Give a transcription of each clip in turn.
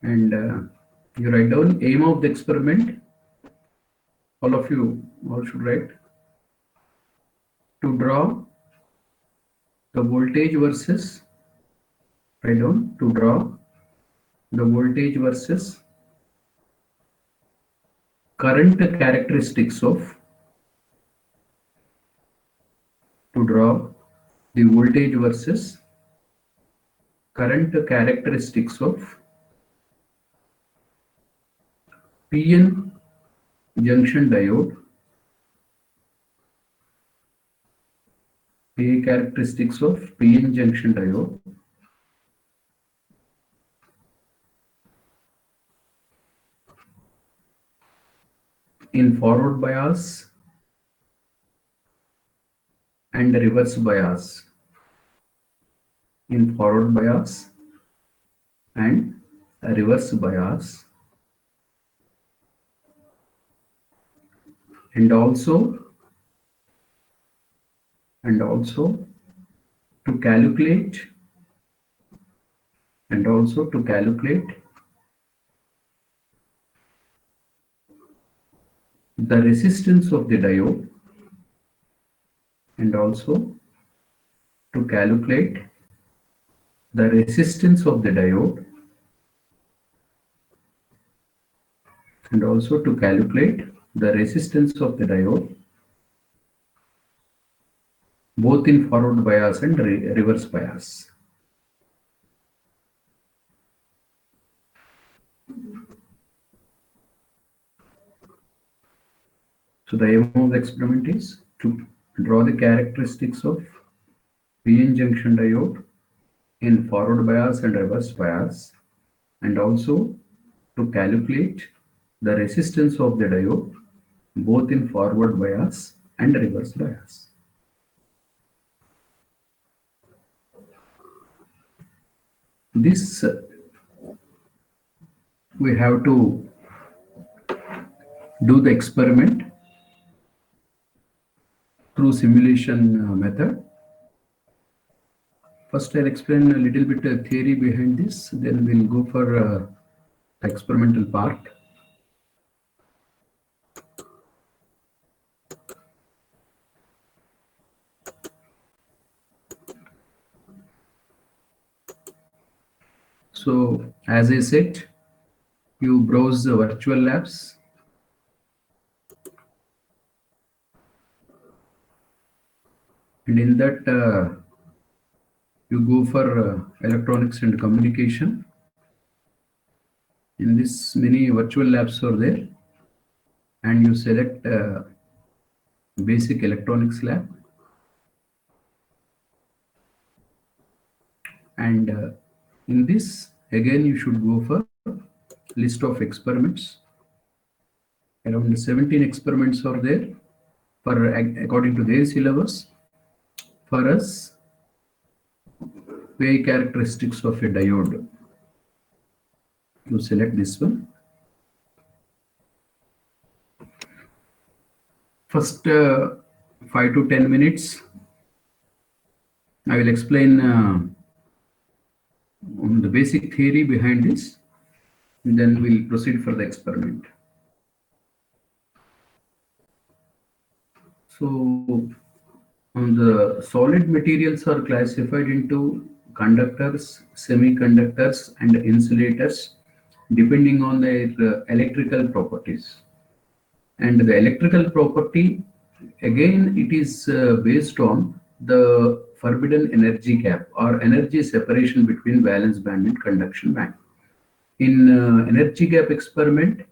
And you write down aim of the experiment. All of you all should write to draw the voltage versus, write down to draw the voltage versus current characteristics of, to draw the voltage versus current characteristics of PN junction diode, PA characteristics of PN junction diode in forward bias and reverse bias, in forward bias and reverse bias, and also to calculate, the resistance of the diode, and also to calculate the resistance of the diode, and also to calculate the resistance of the diode both in forward bias and reverse bias. So the aim of the experiment is to draw the characteristics of PN junction diode in forward bias and reverse bias, and also to calculate the resistance of the diode both in forward bias and reverse bias. This we have to do the experiment through simulation method. First, I'll explain a little bit theory behind this, then we'll go for experimental part. So, as I said, you browse the virtual labs. And in that, you go for electronics and communication. In this, many virtual labs are there, and you select basic electronics lab, and in this again you should go for list of experiments. Around 17 experiments are there for according to their syllabus. For us, PI characteristics of a diode, you select this one. First 5 to 10 minutes I will explain the basic theory behind this, and then we'll proceed for the experiment. So the solid materials are classified into conductors, semiconductors, and insulators depending on their electrical properties. And the electrical property, again, it is based on the forbidden energy gap or energy separation between valence band and conduction band. In energy gap experiment,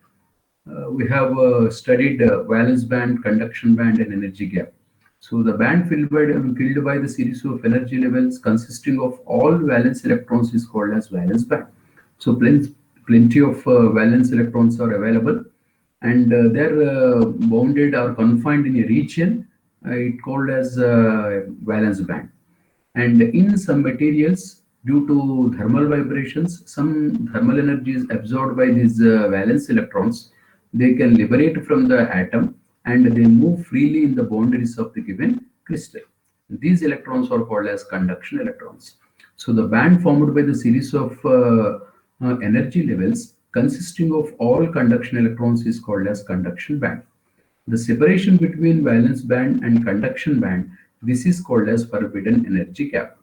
we have studied valence band, conduction band, and energy gap. So the band filled by the series of energy levels consisting of all valence electrons is called as valence band. So plenty of valence electrons are available, and they're bounded or confined in a region it called as valence band. And in some materials, due to thermal vibrations, some thermal energy is absorbed by these valence electrons. They can liberate from the atom and they move freely in the boundaries of the given crystal. These electrons are called as conduction electrons. So the band formed by the series of energy levels consisting of all conduction electrons is called as conduction band. The separation between valence band and conduction band, this is called as forbidden energy gap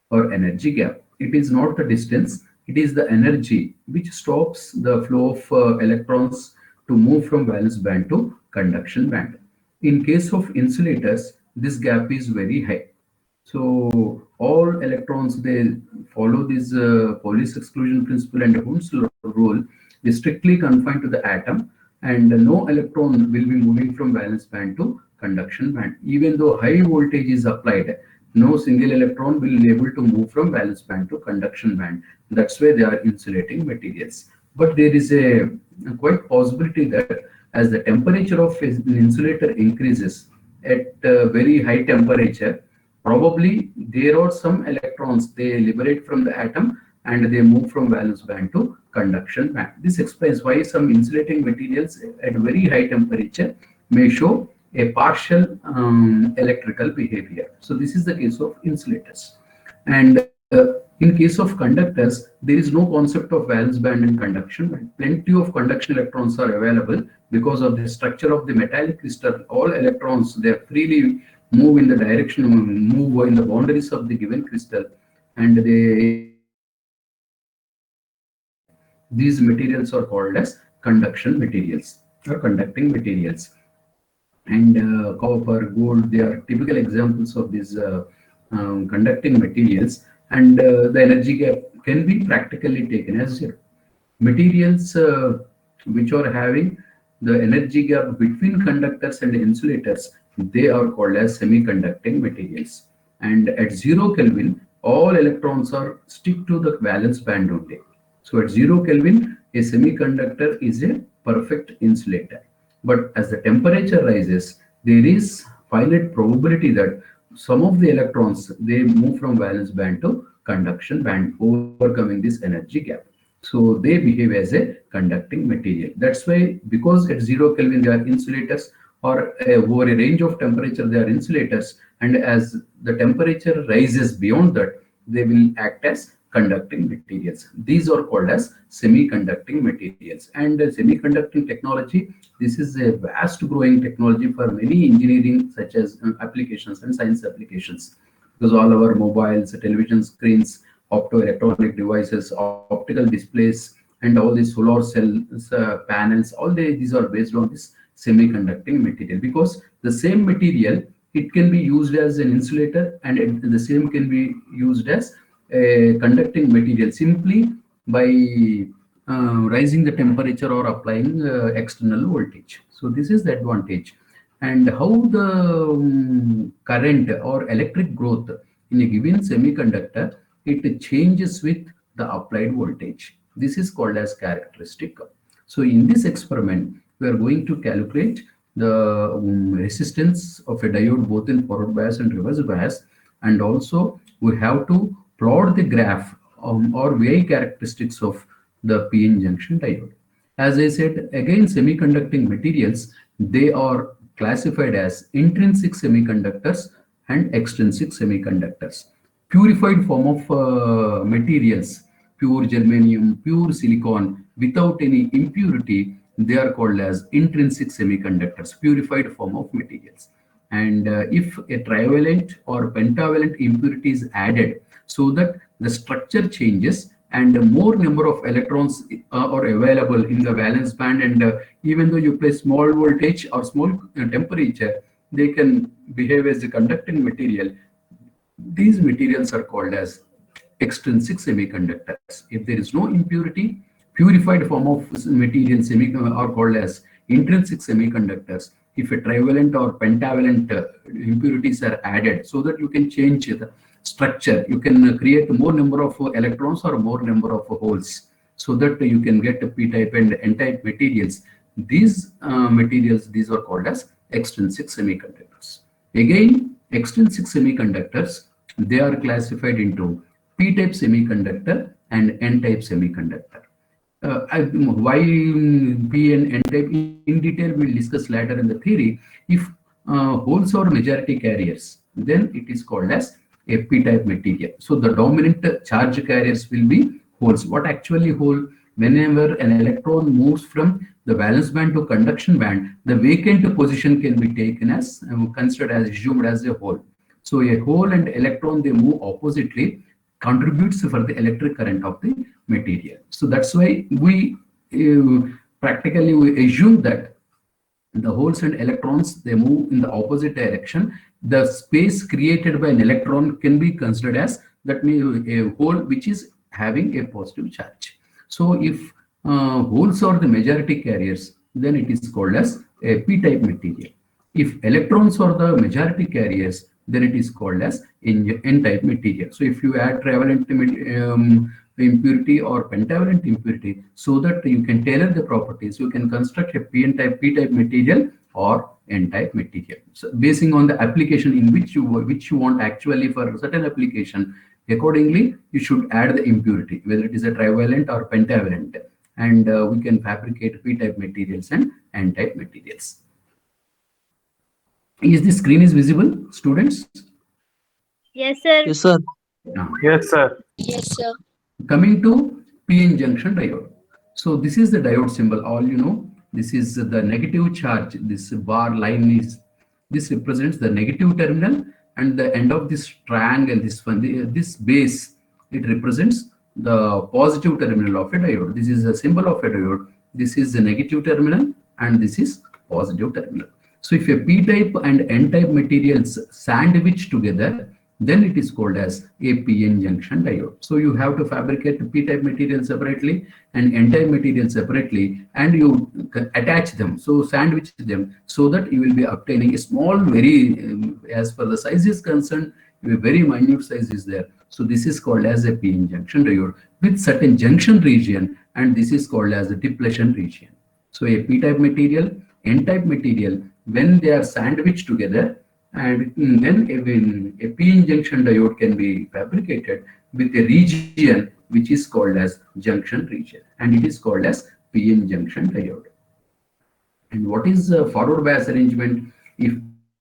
or energy gap. It is not the distance, it is the energy which stops the flow of electrons to move from valence band to conduction band. In case of insulators, this gap is very high. So all electrons, they follow this Pauli's exclusion principle and Hund's rule is strictly confined to the atom, and no electron will be moving from valence band to conduction band. Even though high voltage is applied, no single electron will be able to move from valence band to conduction band. That's why they are insulating materials. But there is a quite possibility that as the temperature of an insulator increases at very high temperature, probably there are some electrons they liberate from the atom and they move from valence band to conduction band. This explains why some insulating materials at very high temperature may show a partial electrical behavior. So this is the case of insulators. And in case of conductors, there is no concept of valence band and conduction band. Plenty of conduction electrons are available because of the structure of the metallic crystal. All electrons, they freely move in the direction, move in the boundaries of the given crystal, and these materials are called as conduction materials or conducting materials. And copper, gold, they are typical examples of these conducting materials, and the energy gap can be practically taken as zero. Materials which are having the energy gap between conductors and insulators, they are called as semiconducting materials. And at 0 Kelvin, all electrons are stick to the valence band only. So at 0 Kelvin, a semiconductor is a perfect insulator. But as the temperature rises, there is finite probability that some of the electrons, they move from valence band to conduction band, overcoming this energy gap. So they behave as a conducting material. That's why, because at 0 Kelvin they are insulators, or over a range of temperature they are insulators, and as the temperature rises beyond that, they will act as conducting materials. These are called as semiconducting materials. And semiconducting technology, this is a vast growing technology for many engineering such as applications and science applications, because all our mobiles, television screens, optoelectronic devices, optical displays, and all these solar cells, panels, all these are based on this semiconducting material. Because the same material, it can be used as an insulator, and the same can be used as a conducting material simply by rising the temperature or applying external voltage. So this is the advantage. And how the current or electric growth in a given semiconductor, it changes with the applied voltage. This is called as characteristic. So in this experiment, we are going to calculate the resistance of a diode both in forward bias and reverse bias, and also we have to plot the graph or VI characteristics of the PN junction diode. As I said, again, semiconducting materials, they are classified as intrinsic semiconductors and extrinsic semiconductors. Purified form of materials, pure germanium, pure silicon, without any impurity, they are called as intrinsic semiconductors, purified form of materials. And if a trivalent or pentavalent impurity is added, so that the structure changes and more number of electrons are available in the valence band, and even though you place small voltage or small temperature, they can behave as a conducting material. These materials are called as extrinsic semiconductors. If there is no impurity, purified form of material are called as intrinsic semiconductors. If a trivalent or pentavalent impurities are added, so that you can change the structure, you can create more number of electrons or more number of holes, so that you can get p-type and n-type materials. These materials, these are called as extrinsic semiconductors. Again, extrinsic semiconductors, they are classified into p-type semiconductor and n-type semiconductor. Why p and n-type in detail we'll discuss later in the theory. If holes are majority carriers, then it is called as a p-type material. So the dominant charge carriers will be holes. What actually hole? Whenever an electron moves from the valence band to conduction band, the vacant position can be taken as considered as assumed as a hole. So a hole and electron, they move oppositely, contributes for the electric current of the material. So that's why we practically we assume that the holes and electrons, they move in the opposite direction. The space created by an electron can be considered as that means a hole which is having a positive charge. So if holes are the majority carriers, then it is called as a p-type material. If electrons are the majority carriers, then it is called as n-type material. So if you add trivalent impurity or pentavalent impurity, so that you can tailor the properties, you can construct a p-type material or n-type material. So basing on the application in which you want actually for a certain application, accordingly you should add the impurity, whether it is a trivalent or pentavalent, and we can fabricate p-type materials and n-type materials. Is the screen is visible, students? Yes, sir. Yes, sir. Now, Yes, sir. Yes, sir. coming to p-n junction diode. So this is the diode symbol. All you know, this is the negative charge. This bar line is, this represents the negative terminal, and the end of this triangle, this one, this base, it represents the positive terminal of a diode. This is a symbol of a diode. This is the negative terminal, and this is positive terminal. So if a p-type and n-type materials sandwich together, then it is called as a p-n junction diode. So you have to fabricate the p-type material separately and n-type material separately, and you attach them, so sandwich them, so that you will be obtaining a small, very as per the size is concerned, a very minute size is there. So this is called as a p-n junction diode with certain junction region, and this is called as a depletion region. So a p-type material, n-type material, when they are sandwiched together, and then a p-n junction diode can be fabricated with a region which is called as junction region, and it is called as p-n junction diode. And what is forward bias arrangement? If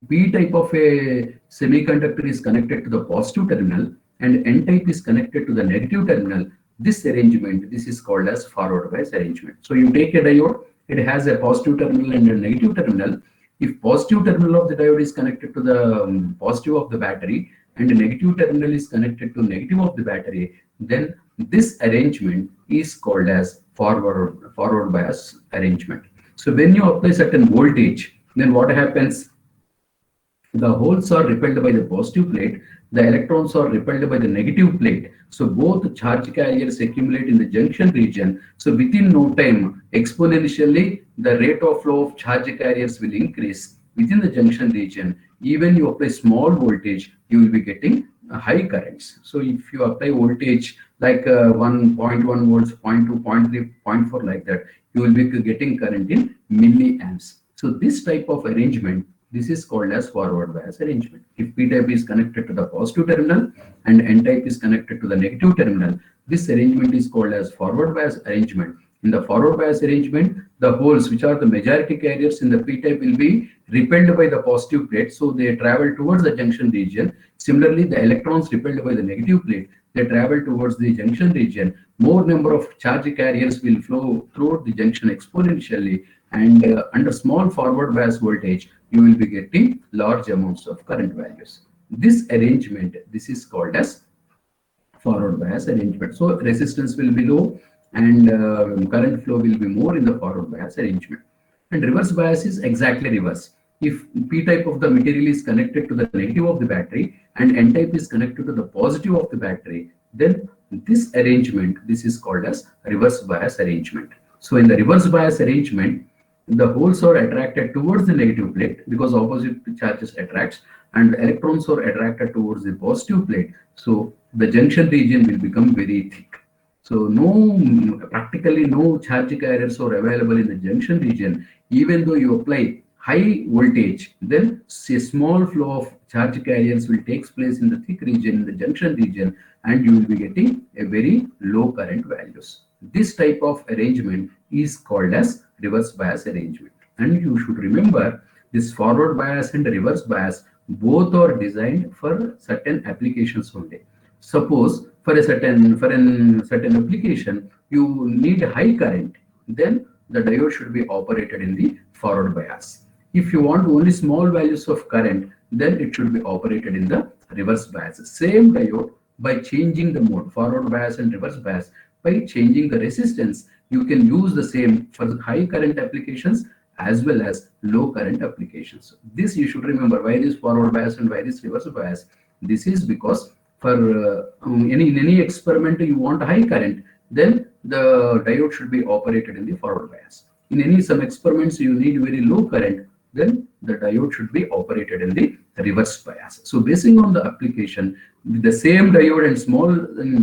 p-type of a semiconductor is connected to the positive terminal and n-type is connected to the negative terminal, this arrangement, this is called as forward bias arrangement. So you take a diode, it has a positive terminal and a negative terminal. If positive terminal of the diode is connected to the positive of the battery and the negative terminal is connected to negative of the battery, then this arrangement is called as forward bias arrangement. So when you apply certain voltage, then what happens? The holes are repelled by the positive plate, the electrons are repelled by the negative plate. So both charge carriers accumulate in the junction region. So within no time, exponentially, the rate of flow of charge carriers will increase within the junction region. Even you apply small voltage, you will be getting high currents. So if you apply voltage like 1.1 volts, 0.2, 0.3, 0.4 like that, you will be getting current in milliamps. So this type of arrangement, this is called as forward bias arrangement. If p-type is connected to the positive terminal and n-type is connected to the negative terminal, this arrangement is called as forward bias arrangement. In the forward bias arrangement, the holes which are the majority carriers in the p-type will be repelled by the positive plate, so they travel towards the junction region. Similarly, the electrons repelled by the negative plate, they travel towards the junction region. More number of charge carriers will flow through the junction exponentially, and under small forward bias voltage, you will be getting large amounts of current values. This arrangement, this is called as forward bias arrangement. So resistance will be low and current flow will be more in the forward bias arrangement. And reverse bias is exactly reverse. If p-type of the material is connected to the negative of the battery and n-type is connected to the positive of the battery, then this arrangement, this is called as reverse bias arrangement. So in the reverse bias arrangement, the holes are attracted towards the negative plate because opposite charges attracts, and the electrons are attracted towards the positive plate. So the junction region will become very thick. So practically no charge carriers are available in the junction region. Even though you apply high voltage, then a small flow of charge carriers will take place in the thick region, in the junction region, and you will be getting a very low current values. This type of arrangement is called as reverse bias arrangement. And you should remember, this forward bias and reverse bias both are designed for certain applications only. Suppose for a certain application, you need high current, then the diode should be operated in the forward bias. If you want only small values of current, then it should be operated in the reverse bias. Same diode, by changing the mode, forward bias and reverse bias, by changing the resistance, you can use the same for the high current applications as well as low current applications. This you should remember, why this forward bias and why this reverse bias. This is because for in any experiment you want high current, then the diode should be operated in the forward bias. In some experiments you need very low current, then the diode should be operated in the reverse bias. So basing on the application, with the same diode and small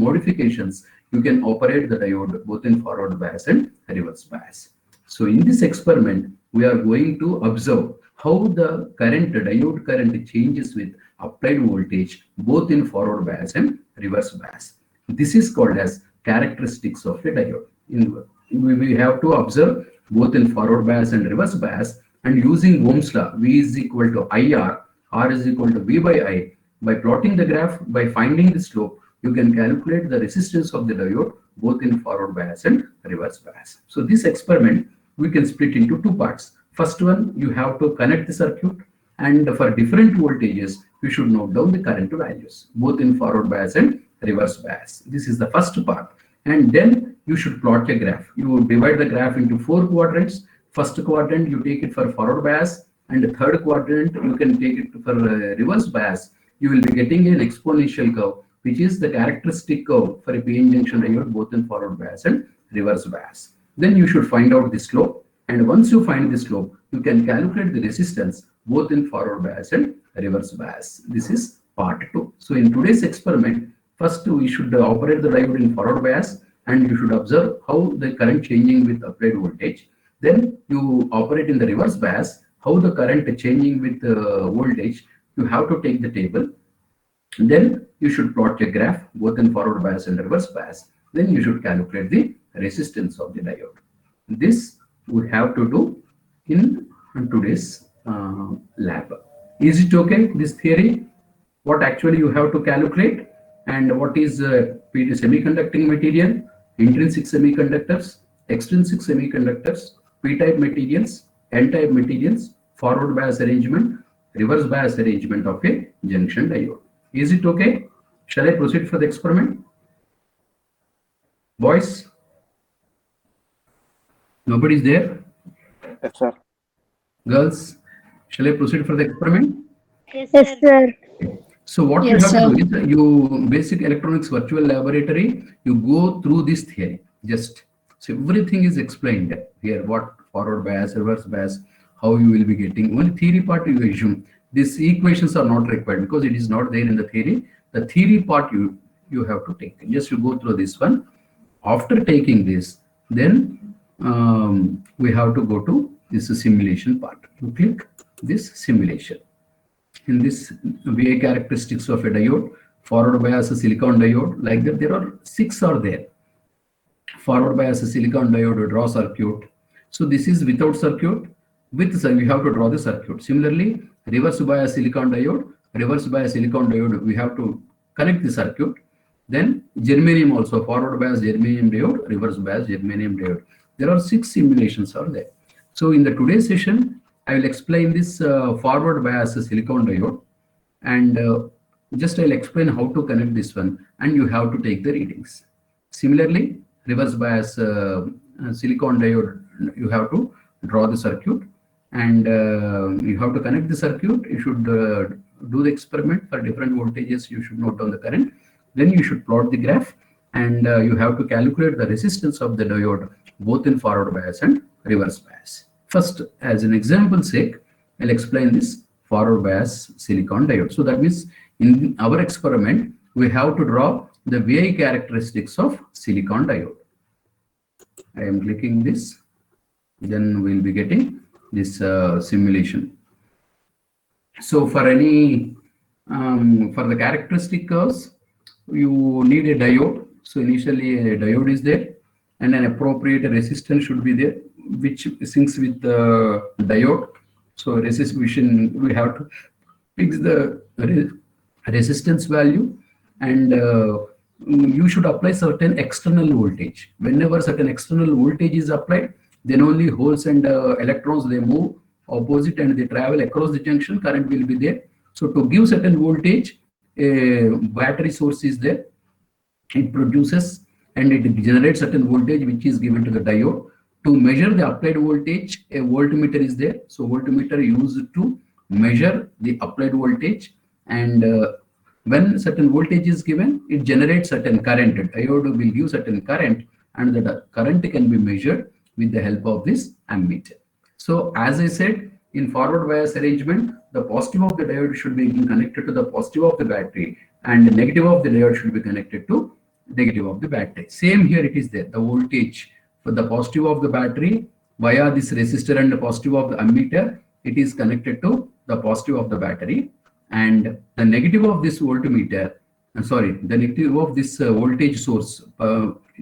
modifications, you can operate the diode both in forward bias and reverse bias. So in this experiment, we are going to observe how the diode current changes with applied voltage both in forward bias and reverse bias. This is called as characteristics of a diode. We have to observe both in forward bias and reverse bias, and using Ohm's law, V is equal to IR, R is equal to V by I. By plotting the graph, by finding the slope, you can calculate the resistance of the diode both in forward bias and reverse bias. So this experiment we can split into two parts. First one, you have to connect the circuit, and for different voltages, you should note down the current values both in forward bias and reverse bias. This is the first part, and then you should plot a graph. You divide the graph into 4 quadrants. First quadrant you take it for forward bias, and the third quadrant you can take it for reverse bias. You will be getting an exponential curve, which is the characteristic curve for a PN junction diode both in forward bias and reverse bias. Then you should find out the slope, and once you find the slope, you can calculate the resistance both in forward bias and reverse bias. This is part 2. So in today's experiment, first we should operate the diode in forward bias, and you should observe how the current changing with applied voltage. Then you operate in the reverse bias, how the current changing with voltage. You have to take the table. Then you should plot a graph both in forward bias and reverse bias. Then you should calculate the resistance of the diode. This we have to do in today's lab. Is it okay, this theory? What actually you have to calculate, and what is semiconducting material, intrinsic semiconductors, extrinsic semiconductors, p-type materials, n-type materials, forward bias arrangement, reverse bias arrangement of a junction diode. Is it okay? Shall I proceed for the experiment? Boys? Nobody's there? Yes, sir. Girls? Shall I proceed for the experiment? Yes, Yes, sir. sir. So what Yes, you have to do is, you basic electronics virtual laboratory, you go through this theory. Just so everything is explained here. What forward bias, reverse bias, how you will be getting. Only theory part you assume. These equations are not required because it is not there in the theory. The theory part you have to take. Just you go through this one. After taking this, then we have to go to this simulation part. You click this simulation. In this VA characteristics of a diode, forward bias a silicon diode, like that there are 6 are there. Forward bias a silicon diode, draw circuit. So this is without circuit. With we have to draw the circuit. Similarly, reverse bias silicon diode, we have to connect the circuit. Then germanium also, forward bias germanium diode, reverse bias germanium diode. There are 6 simulations are there. So in the today's session, I will explain this forward bias silicon diode, and just I'll explain how to connect this one, and you have to take the readings. Similarly, reverse bias silicon diode, you have to draw the circuit, and you have to connect the circuit. You should do the experiment for different voltages. You should note down the current. Then you should plot the graph, and you have to calculate the resistance of the diode both in forward bias and reverse bias. First, as an example sake, I'll explain this forward bias silicon diode. So that means in our experiment, we have to draw the VI characteristics of silicon diode. I am clicking this, then we'll be getting this simulation. So for any, for the characteristic curves, you need a diode. So initially a diode is there, and an appropriate resistance should be there, which syncs with the diode. So resistance, we have to fix the resistance value, and you should apply certain external voltage. Whenever certain external voltage is applied, then only holes and electrons, they move opposite and they travel across the junction, current will be there. So to give certain voltage, a battery source is there, it produces and it generates certain voltage which is given to the diode. To measure the applied voltage, a voltmeter is there. So voltmeter used to measure the applied voltage, and when certain voltage is given, it generates certain current. Diode will give certain current, and the current can be measured with the help of this ammeter. So as I said, in forward bias arrangement, the positive of the diode should be connected to the positive of the battery, and the negative of the diode should be connected to negative of the battery. Same here it is there. The voltage for the positive of the battery via this resistor and the positive of the ammeter, it is connected to the positive of the battery, and the negative of this voltmeter, the negative of this voltage source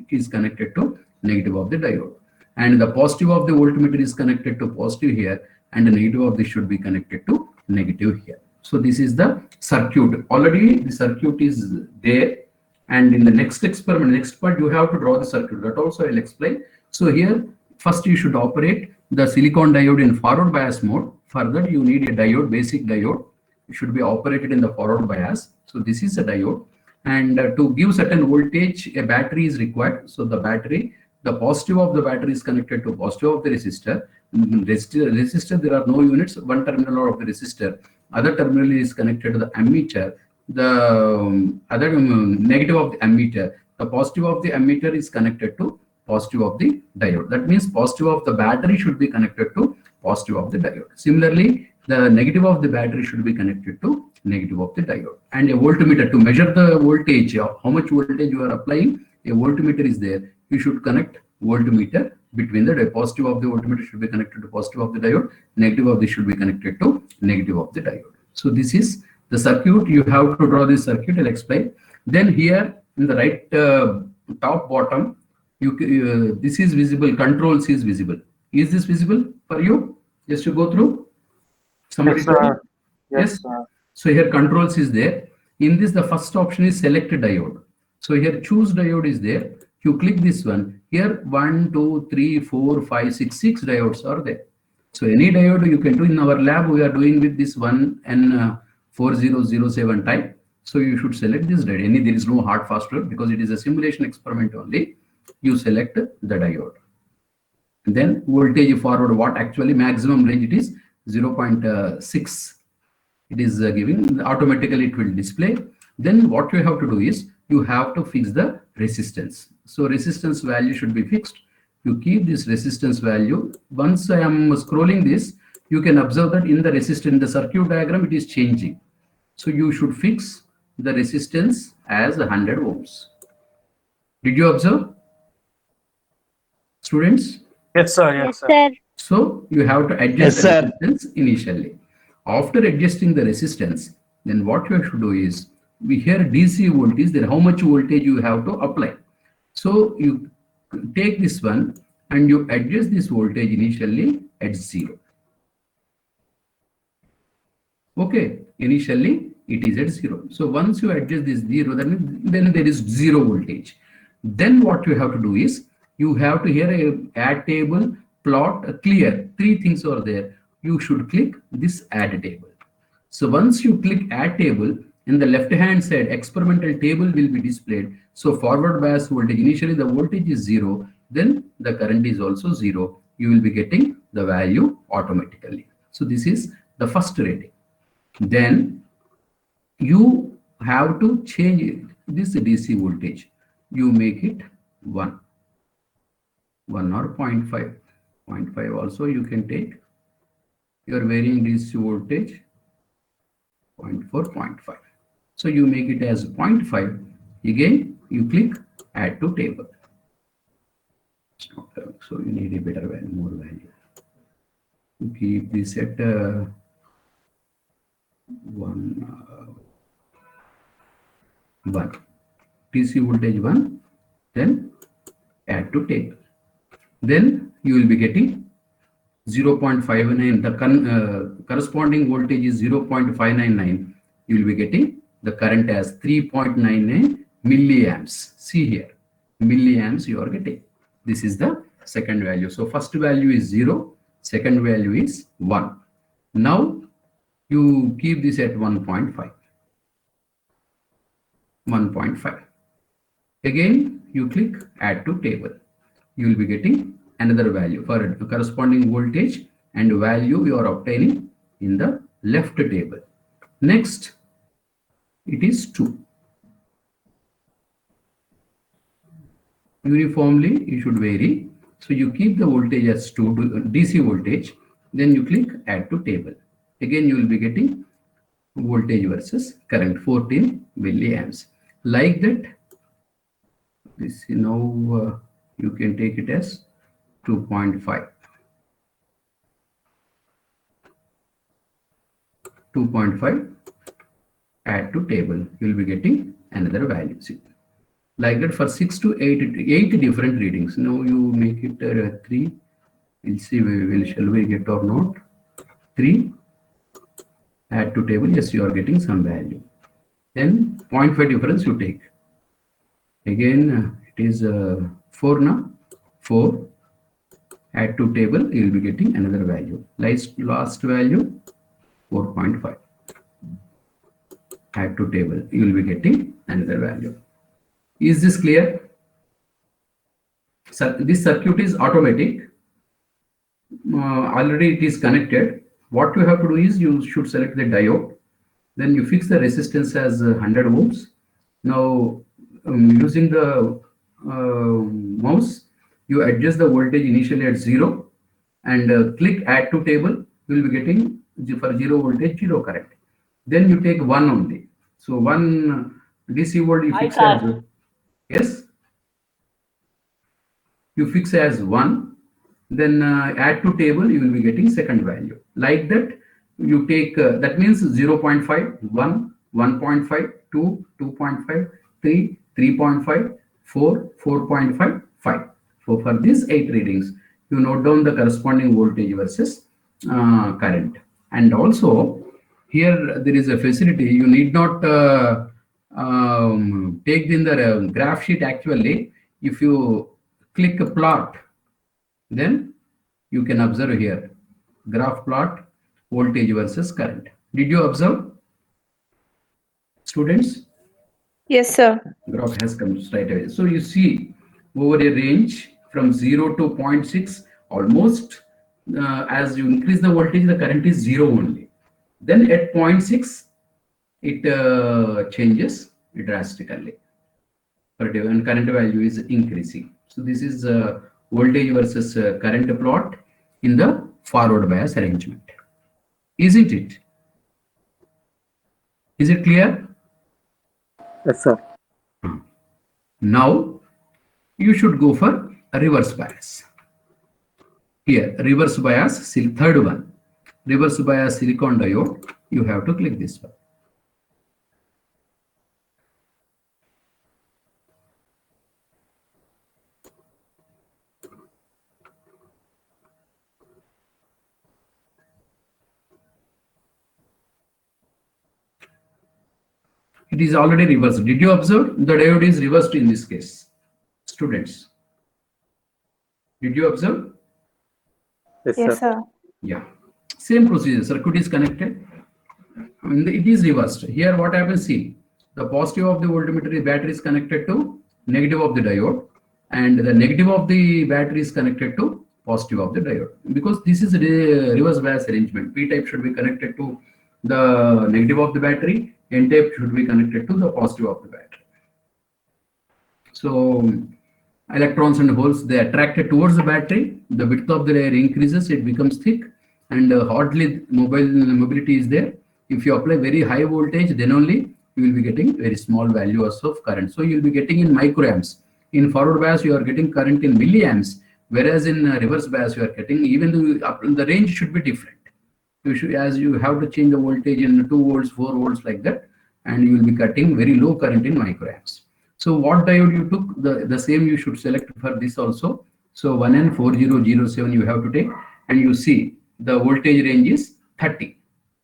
is connected to negative of the diode, and the positive of the voltmeter is connected to positive here, and the negative of this should be connected to negative here. So this is the circuit. Already the circuit is there, and in the next experiment, next part, you have to draw the circuit. That also I'll explain. So here, first you should operate the silicon diode in forward bias mode. For that, you need a diode, basic diode. It should be operated in the forward bias. So this is a diode, and to give certain voltage, a battery is required. So the battery, the positive of the battery is connected to positive of the resistor. Resistor, there are no units. One terminal of the resistor, other terminal is connected to the ammeter. The other negative of the ammeter, the positive of the ammeter is connected to positive of the diode. That means positive of the battery should be connected to positive of the diode. Similarly, the negative of the battery should be connected to negative of the diode. And a voltmeter, to measure the voltage, how much voltage you are applying, a voltmeter is there. You should connect voltmeter between the positive of the voltmeter should be connected to positive of the diode, negative of this should be connected to negative of the diode. So this is the circuit. You have to draw this circuit. I'll explain. Then here in the right top bottom, this is visible. Controls is visible. Is this visible for you? Just to go through. Somebody. Yes, sir. Yes. Sir. So here controls is there. In this, the first option is select diode. So here choose diode is there. You click this one. Here 1, 2, 3, 4, 5, 6 diodes are there. So any diode you can do. In our lab, we are doing with this 1N4007 type. So you should select this diode. There is no hard fast rule because it is a simulation experiment only. You select the diode. And then voltage forward, what actually maximum range it is 0.6. It is giving, automatically it will display. Then what you have to do is you have to fix the resistance. So resistance value should be fixed. You keep this resistance value. Once I am scrolling this, you can observe that in the resistance, in the circuit diagram, it is changing. So you should fix the resistance as 100 ohms. Did you observe, students? Yes, sir. Yes, sir. So you have to adjust the resistance initially. After adjusting the resistance, then what you have to do is, we hear DC voltage, then how much voltage you have to apply. So you take this one and you adjust this voltage initially at 0. Okay, initially it is at 0. So once you adjust this 0, then there is 0 voltage. Then what you have to do is, you have to here a add table, plot, clear. 3 things are there. You should click this add table. So once you click add table, in the left hand side, experimental table will be displayed. So forward bias voltage, initially the voltage is 0, then the current is also 0. You will be getting the value automatically. So this is the first rating. Then you have to change this DC voltage. You make it 1 or 0.5. 0.5 also you can take. You are varying DC voltage 0.4, 0.5. So you make it as 0.5. Again, you click add to table. So you need a better value, more value. You keep this at 1. DC voltage 1. Then add to table. Then you will be getting 0.59. The corresponding voltage is 0.599. You will be getting the current as 3.99 milliamps. See here, milliamps you are getting. This is the second value. So first value is 0, second value is 1. Now you keep this at 1.5. 1.5. Again, you click add to table. You will be getting another value for corresponding voltage and value you are obtaining in the left table. Next, it is 2. Uniformly, you should vary. So you keep the voltage as 2 DC voltage. Then you click add to table. Again, you will be getting voltage versus current 14 milliamps. Like that, this now you can take it as 2.5. 2.5 add to table. You will be getting another value. See, like that for 6 to 8 different readings. Now you make it 3. We'll see shall we get or not. 3 add to table. Yes, you are getting some value. Then 0.5 difference you take. Again it is 4 now. 4 add to table. You will be getting another value. Last value 4.5 add to table. You will be getting another value. Is this clear? So this circuit is automatic. Already it is connected. What you have to do is you should select the diode. Then you fix the resistance as 100 ohms. Now using the mouse, you adjust the voltage initially at 0 and click add to table. You will be getting for 0 voltage 0 current. Then you take 1 only. So 1 DC volt you fix as, yes, you fix as 1. Then add to table, you will be getting second value. Like that, you take that means 0.5, 1, 1.5, 2, 2.5, 3, 3.5, 4, 4.5, 5. So for these 8 readings, you note down the corresponding voltage versus current. And also here there is a facility. You need not take in the graph sheet. Actually, if you click a plot, then you can observe here graph plot voltage versus current. Did you observe, students? Yes, sir. Graph has come straight away. So you see over a range from 0 to 0.6, almost as you increase the voltage, the current is 0 only. Then at 0.6, it changes drastically. And current value is increasing. So this is voltage versus current plot in the forward bias arrangement. Isn't it? Is it clear? Yes, sir. Now you should go for a reverse bias. Here, reverse bias, third one. Reverse bias silicon diode. You have to click this one. It is already reversed. Did you observe? The diode is reversed in this case. Students, did you observe? Yes, sir. Yeah. Same procedure. Circuit is connected. And it is reversed. Here what happens, see, the positive of the voltmeter battery is connected to negative of the diode, and the negative of the battery is connected to positive of the diode. Because this is a reverse bias arrangement. P type should be connected to the negative of the battery, N type should be connected to the positive of the battery. So electrons and holes, they attracted towards the battery, the width of the layer increases, it becomes thick, and hardly mobility is there. If you apply very high voltage, then only you will be getting very small values of current. So you will be getting in microamps. In forward bias, you are getting current in milliamps, whereas in reverse bias, you are getting, even though the range should be different. You should, as you have to change the voltage in 2 volts, 4 volts like that, and you will be cutting very low current in microamps. So what diode you took, the same you should select for this also. So 1N4007 you have to take, and you see the voltage range is 30,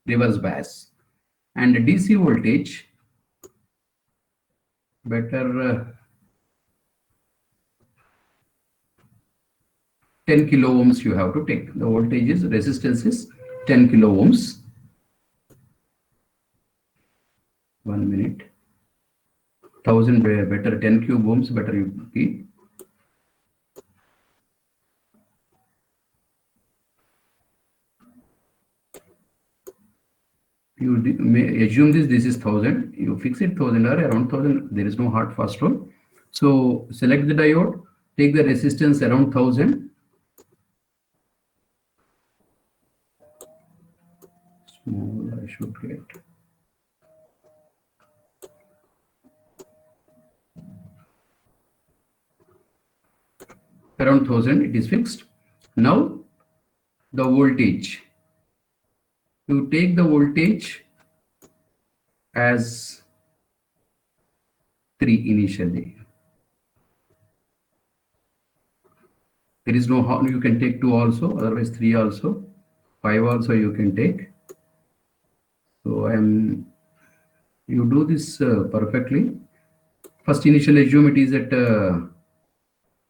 reverse bias, and DC voltage better 10 kilo ohms you have to take. The voltage is, resistance is 10 kilo ohms. 1 minute. 1000 better, 10 cube ohms better you keep. You may assume this is 1000. You fix it 1000 or around 1000. There is no hard fast rule. So select the diode, take the resistance around 1000. Small I should get. Around 1000 it is fixed. Now the voltage. You take the voltage as 3 initially. There is no how you can take 2 also, otherwise 3 also, 5 also you can take. So you do this perfectly. First initial assume it is at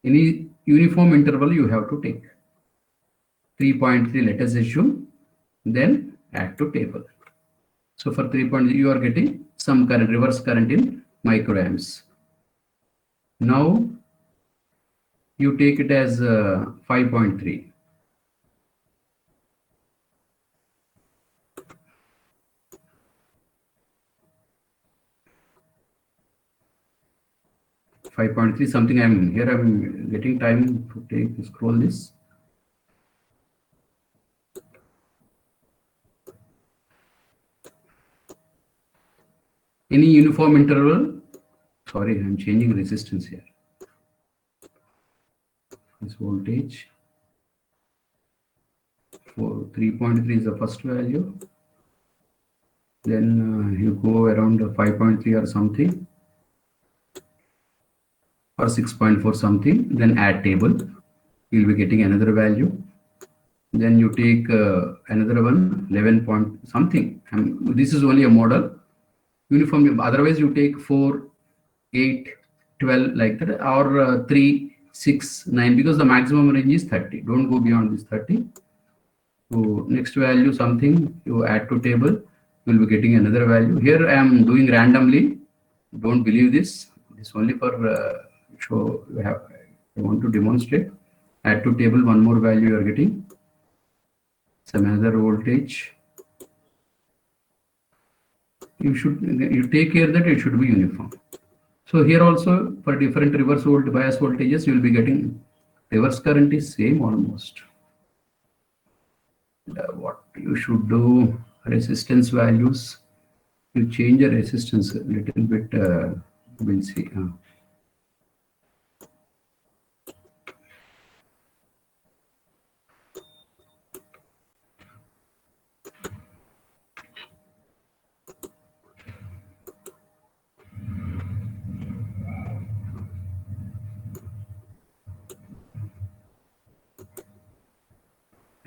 any uniform interval you have to take. 3.3 let us assume, then add to table. So for 3.3 you are getting some current, reverse current in microamps. Now you take it as 5.3. Something I'm getting time to scroll this. Any uniform interval, sorry, I'm changing resistance here. This voltage for 3.3 is the first value. Then you go around 5.3 or something, or 6.4 something, then add table. You'll be getting another value. Then you take another one, 11 point something. This is only a model. Uniform, otherwise you take 4, 8, 12 like that, or 3, 6, 9, because the maximum range is 30. Don't go beyond this 30. So next value something you add to table, you will be getting another value. Here I am doing randomly. Don't believe this. This only for show. I want to demonstrate. Add to table, one more value you are getting. Some other voltage. You take care that it should be uniform. So here also for different reverse bias voltages you will be getting reverse current is same almost. What you should do, resistance values, you change the resistance a little bit. We'll see.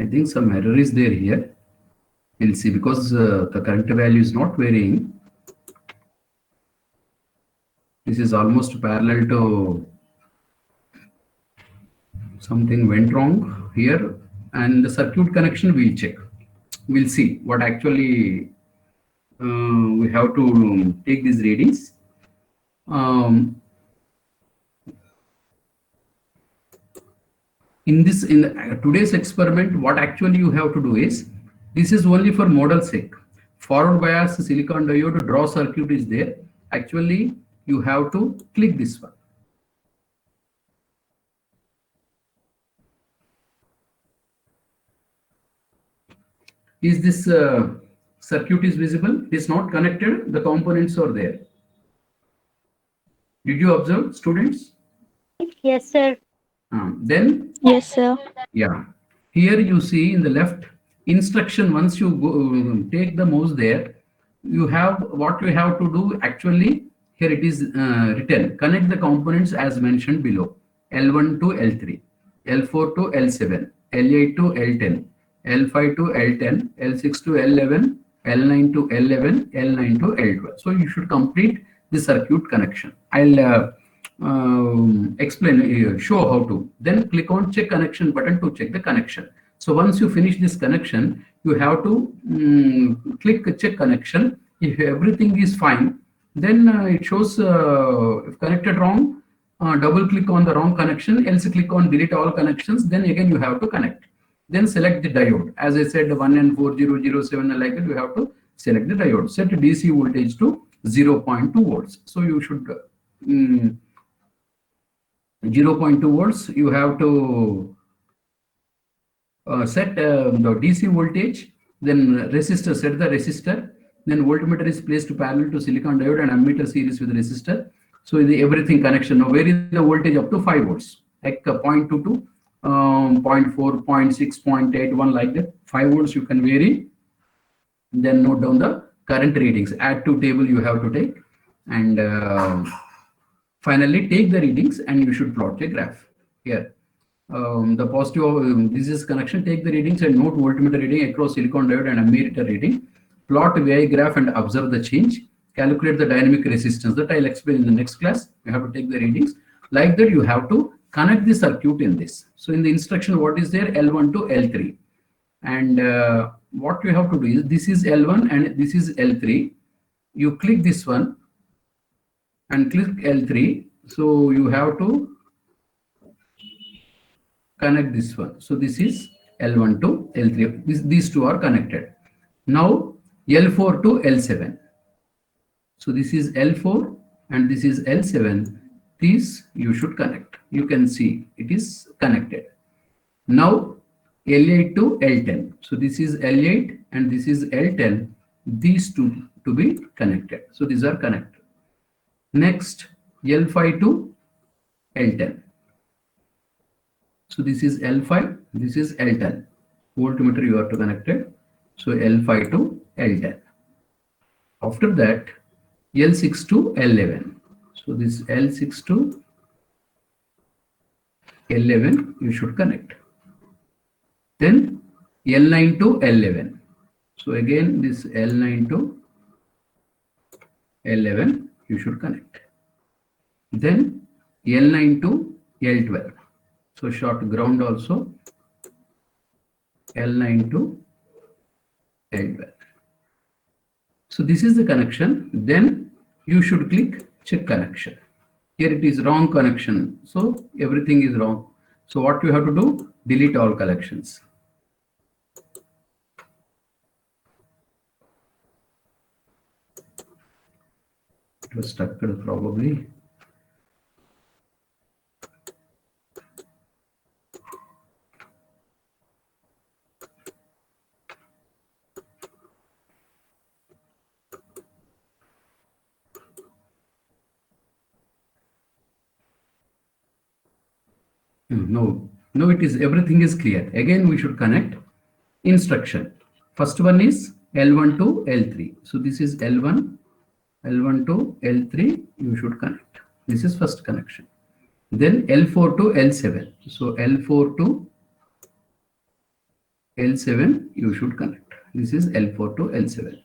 I think some error is there here. We'll see, because the current value is not varying. This is almost parallel to something went wrong here, and the circuit connection we'll check. We'll see what actually we have to take these readings. In today's experiment, what actually you have to do is, this is only for model sake. Forward bias silicon diode draw circuit is there. Actually, you have to click this one. Is this circuit is visible? It is not connected. The components are there. Did you observe, students? Yes, sir. Then? Yes, sir. Yeah. Here you see in the left instruction, once you go, take the mouse there, you have what you have to do actually. Here it is written, connect the components as mentioned below. L1 to L3, L4 to L7, L8 to L10, L5 to L10, L6 to L11, L9 to L11, L9 to L12. So you should complete the circuit connection. I'll explain, show how to. Then click on check connection button to check the connection. So once you finish this connection, you have to click check connection. If everything is fine, then it shows if connected wrong, double click on the wrong connection, else click on delete all connections, then again you have to connect. Then select the diode. As I said, 1N4007 like that, you have to select the diode. Set DC voltage to 0.2 volts. So you should 0.2 volts. You have to set the DC voltage. Then resistor, set the resistor. Then voltmeter is placed parallel to silicon diode and ammeter series with resistor. So the everything connection. Now vary the voltage up to 5 volts, like 0.22, 0.4, 0.6, 0.81 like that. 5 volts you can vary. Then note down the current readings. Add to table you have to take, and finally take the readings, and you should plot a graph here. The positive this is connection. Take the readings and note voltmeter reading across silicon diode and ammeter reading. Plot VI graph and observe the change. Calculate the dynamic resistance. That I'll explain in the next class. You have to take the readings. Like that, you have to connect the circuit in this. So in the instruction, what is there? L1 to L3. And what you have to do is, this is L1 and this is L3. You click this one and click L3. So you have to connect this one. So this is L1 to L3. These two are connected. Now L4 to L7. So this is L4 and this is L7. These you should connect. You can see it is connected. Now L8 to L10. So this is L8 and this is L10. These two to be connected. So these are connected. Next, L5 to L10. So this is L5, this is L10. Voltmeter you have to connect it. So L5 to L10. After that, L6 to L11. So this L6 to L11 you should connect. Then L9 to L11. So again this L9 to L11 you should connect. Then L9 to L12. So short ground also. L9 to L12. So this is the connection. Then you should click check connection. Here it is wrong connection. So everything is wrong. So what you have to do? Delete all connections. It was stuck probably. No, it is, everything is clear. Again, we should connect instruction. First one is L1 to L3. So this is L1 to L3, you should connect. This is first connection. Then L4 to L7. So L4 to L7, you should connect. This is L4 to L7.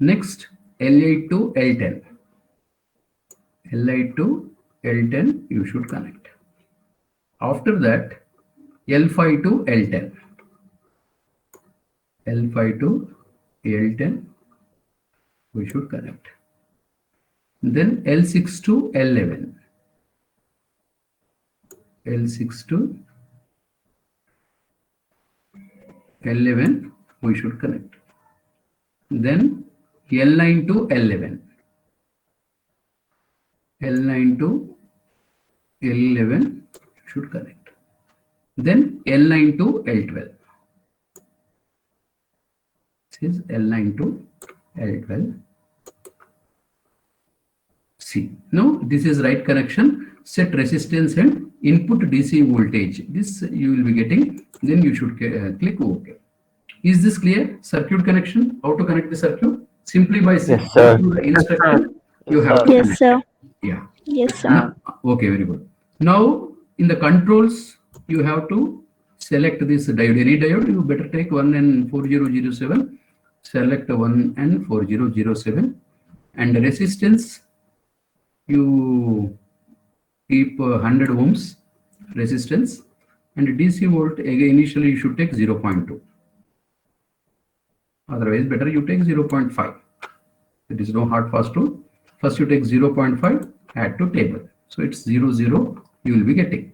Next, L8 to L10. L8 to L10, you should connect. After that, L5 to L10. L5 to L10, we should connect. Then L6 to L11. L6 to L11, we should connect. Then L9 to L11. L9 to L11 should connect. Then L9 to L12. This is L9 to L12. See, now this is right connection. Set resistance and input DC voltage. This you will be getting. Then you should click OK. Is this clear? Circuit connection. How to connect the circuit? Simply by Yes, sir. the instruction you have to Yes, connect. sir. Yeah. Yes, sir. Now, okay, very good. Now in the controls you have to select this diode. Any diode, you better take 1N4007. Select 1N4007 and resistance you keep 100 ohms resistance, and DC volt again initially you should take 0.2. Otherwise better you take 0.5. There is no hard fast rule. First you take 0.5, add to table. So it's 0, 0 you will be getting.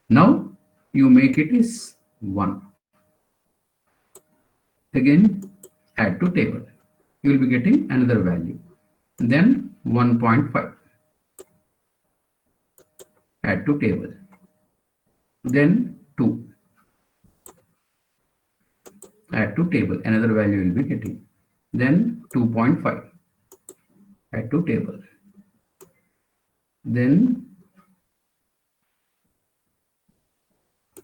Now you make it is 1. Again add to table. You will be getting another value. Then 1.5. Add to table. Then 2. Add to table. Another value you will be getting. Then 2.5. Add to table. Then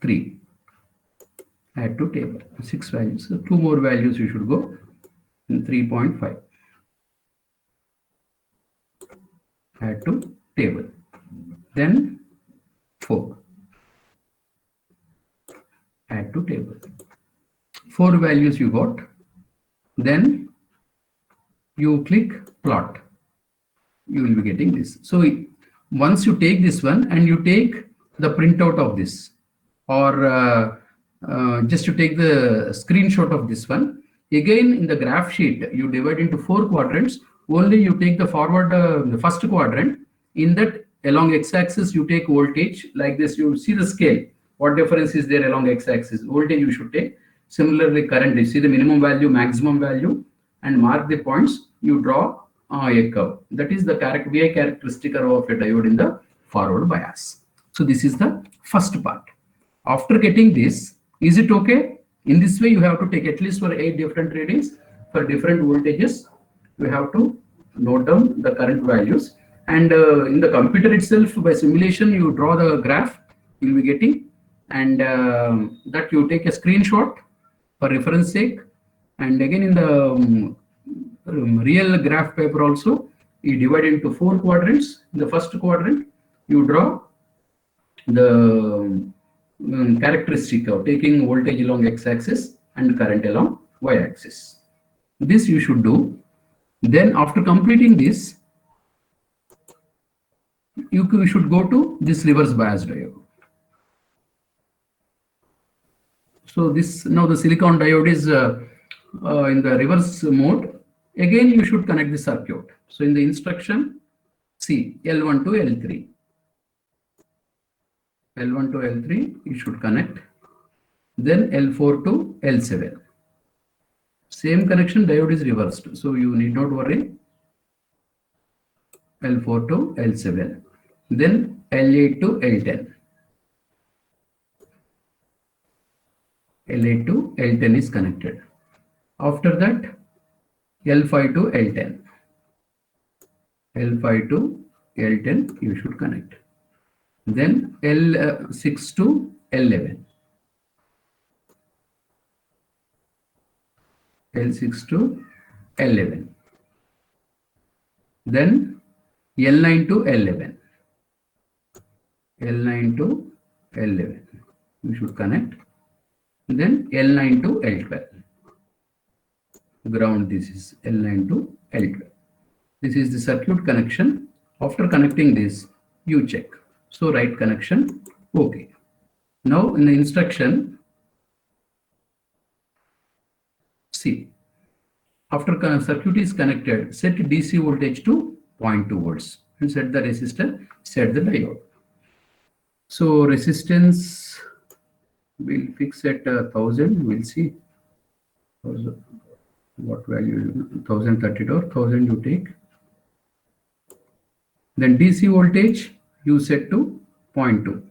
3. Add to table. 6 values. So 2 more values you should go. 3.5. Add to table. Then 4. Add to table. 4 values you got. Then you click plot. You will be getting this. So once you take this one and you take the printout of this, or just to take the screenshot of this one, again in the graph sheet you divide into 4 quadrants. Only you take the forward, the first quadrant. In that along x-axis you take voltage like this. You see the scale, what difference is there along x-axis. Voltage you should take. Similarly current, you see the minimum value, maximum value, and mark the points. You draw a curve. That is the VI characteristic of a diode in the forward bias. So this is the first part. After getting this, is it okay? In this way you have to take at least for 8 different readings for different voltages. You have to note down the current values, and in the computer itself by simulation you draw the graph you will be getting, and that you take a screenshot for reference sake. And again in the real graph paper also you divide into 4 quadrants. In the first quadrant you draw the characteristic of taking voltage along x-axis and current along y-axis. This you should do. Then after completing this, you should go to this reverse bias diode. So this now the silicon diode is in the reverse mode. Again you should connect the circuit. So in the instruction, see L1 to L3. L1 to L3 you should connect. Then L4 to L7. Same connection, diode is reversed, so you need not worry. L4 to L7. Then L8 to L10. L8 to L10 is connected. After that, L5 to L10. L5 to L10 you should connect. Then L6 to L11. L6 to L11. Then L9 to L11. L9 to L11. You should connect. Then L9 to L12. Ground, this is L9 to L12. This is the circuit connection. After connecting this, you check. So right connection, okay. Now in the instruction, see, after circuit is connected, set DC voltage to 0.2 volts and set the resistor, set the diode. So resistance will fix at 1000. We'll see what value, 1032 or 1000 you take. Then DC voltage you set to 0.2.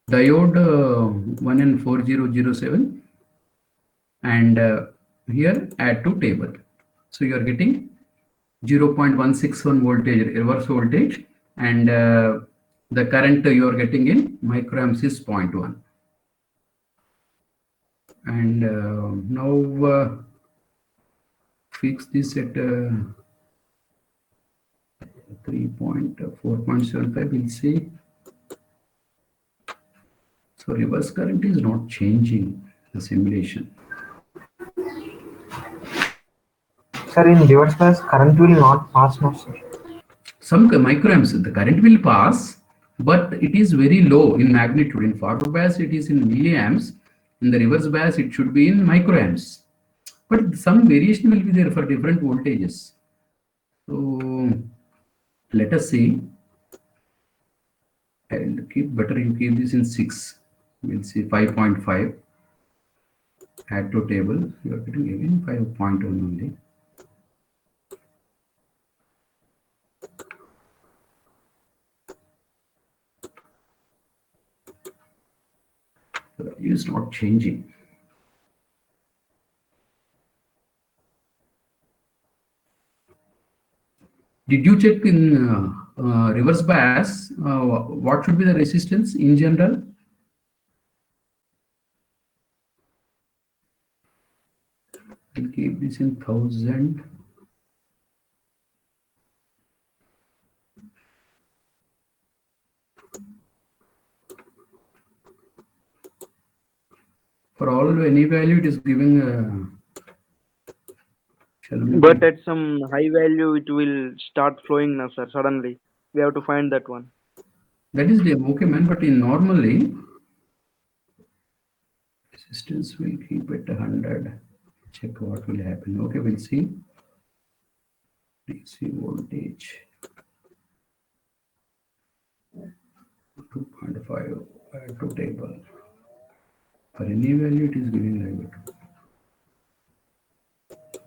Diode 1N4007, and here add to table. So you are getting 0.161 voltage reverse voltage, and the current you are getting in microamps is 0.1. And now fix this at 3.4.75. we'll see. So reverse current is not changing the simulation. Sir, in reverse bias, current will not pass now, sir. Some microamps, the current will pass, but it is very low in magnitude. In forward bias, it is in milliamps. In the reverse bias, it should be in microamps. But some variation will be there for different voltages. So let us see. I'll keep better. You keep this in 6. We'll see 5.5. Add to table. You are getting again 5.1 only. The value is not changing. Did you check in reverse bias? What should be the resistance in general? I'll keep this in 1000. For all any value, it is giving. But at some high value, it will start flowing now, sir. Suddenly, we have to find that one. That is okay, man. But in normally, resistance will keep it 100. Check what will happen. Okay, we'll see. DC voltage 2.5 add to table. For any value, it is giving like that.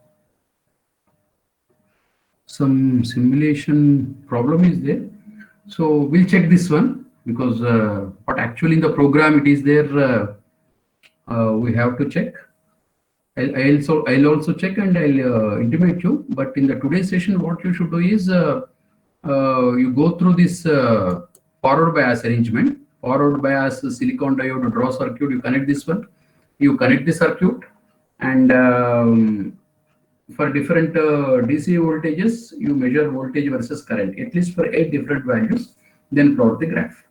Some simulation problem is there. So we'll check this one because what actually in the program it is there. We have to check. I'll also check and I'll intimate you. But in the today's session, what you should do is you go through this forward bias arrangement. Forward bias silicon diode draw circuit. You connect this one. You connect the circuit, and for different DC voltages, you measure voltage versus current, at least for 8 different values, then plot the graph.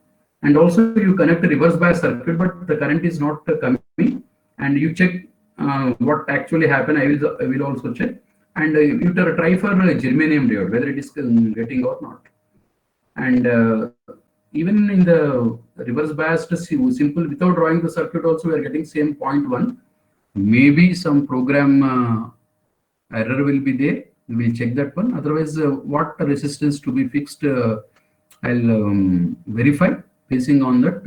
And also you connect a reverse bias circuit, but the current is not coming, and you check what actually happened. I will also check, and you try for germanium diode, whether it is getting or not. And even in the reverse biased simple, without drawing the circuit also, we are getting same 0.1. Maybe some program error will be there. We'll check that one. Otherwise, what resistance to be fixed, I'll verify basing on that.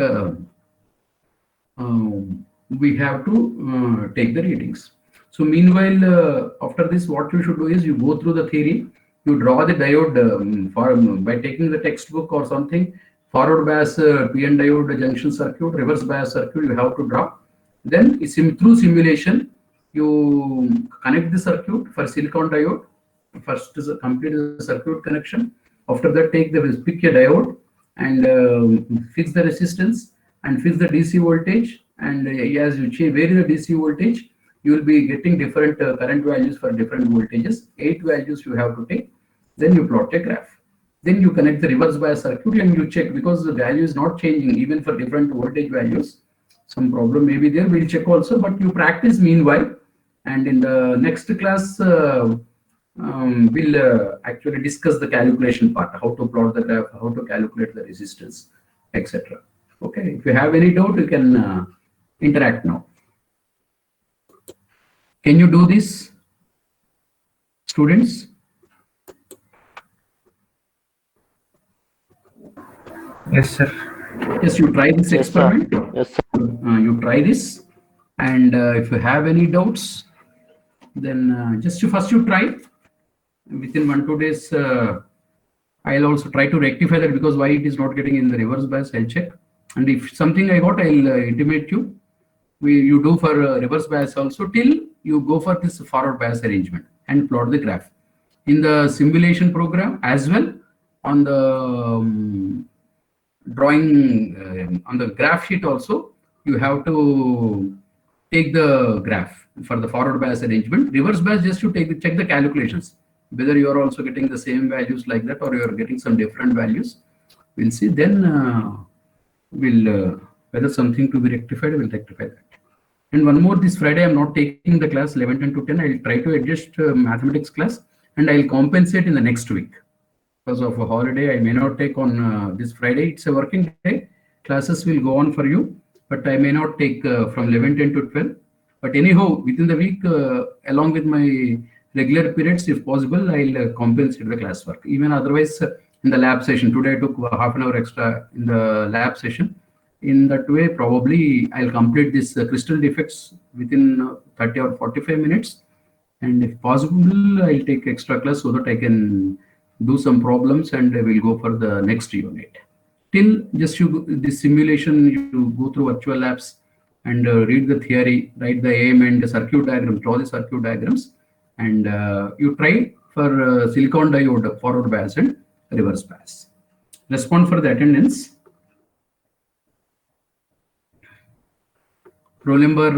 We have to take the readings. So meanwhile, after this, what you should do is you go through the theory. You draw the diode by taking the textbook or something. Forward bias PN diode junction circuit, reverse bias circuit. You have to draw. Then it's through simulation. You connect the circuit for silicon diode. First is complete the circuit connection. After that, pick a diode and fix the resistance and fix the DC voltage. And as you vary the DC voltage, you will be getting different current values for different voltages. 8 values you have to take. Then you plot a graph. Then you connect the reverse bias circuit and you check, because the value is not changing even for different voltage values. Some problem may be there. We'll check also, but you practice meanwhile. And in the next class, we'll actually discuss the calculation part, how to plot the graph, how to calculate the resistance, etc. Okay, if you have any doubt, you can interact now. Can you do this, students? Yes, sir. Yes, you try this experiment. Yes, sir. You try this, and if you have any doubts, then just first you try. Within 1-2 days, I'll also try to rectify that, because why it is not getting in the reverse bias, I'll check. And if something I got, I'll intimate you. You do for reverse bias also till you go for this forward bias arrangement and plot the graph. In the simulation program as well, on the drawing on the graph sheet also, you have to take the graph for the forward bias arrangement. Reverse bias, just to check the calculations, whether you are also getting the same values like that or you are getting some different values. We'll see. Then we'll whether something to be rectified, we'll rectify that. And one more, this Friday I'm not taking the class 11 10 to 10. I'll try to adjust mathematics class, and I'll compensate in the next week. Because of a holiday, I may not take on this Friday. It's a working day. Classes will go on for you, but I may not take from 11 10 to 12. But anyhow, within the week, along with my regular periods, if possible, I'll compensate the classwork. Even otherwise, in the lab session, today I took half an hour extra in the lab session. In that way, probably I'll complete this crystal defects within 30 or 45 minutes. And if possible, I'll take extra class so that I can do some problems and I will go for the next unit. Till just this simulation, you go through virtual labs and read the theory, write the aim and the circuit diagram, draw the circuit diagrams, and you try for silicon diode forward bias and reverse bias. Respond for the attendance. Roll number